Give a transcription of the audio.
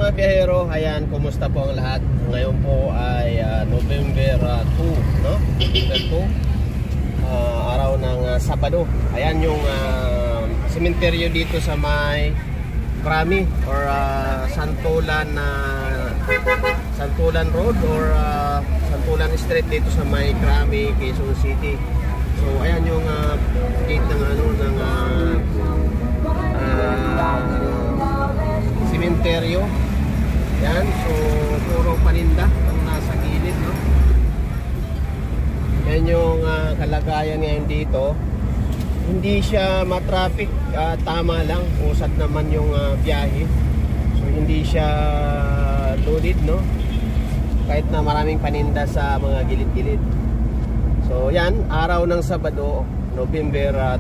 mga biyahero, ayan, kumusta po ang lahat? Ngayon po ay November 2, no? November 2, araw ng Sabado. Ayan yung sementeryo dito sa may Krami or Santolan Road or Santolan Street dito sa may Krami, Quezon City. So ayan yung gate ng sementeryo. Yan, so puro paninda ang nasa gilid, no? Yan yung kalagayan ngayon dito. Hindi siya matraffic, tama lang, usad naman yung biyahe. So hindi siya loaded, no? Kahit na maraming paninda sa mga gilid-gilid. So yan, araw ng Sabado, November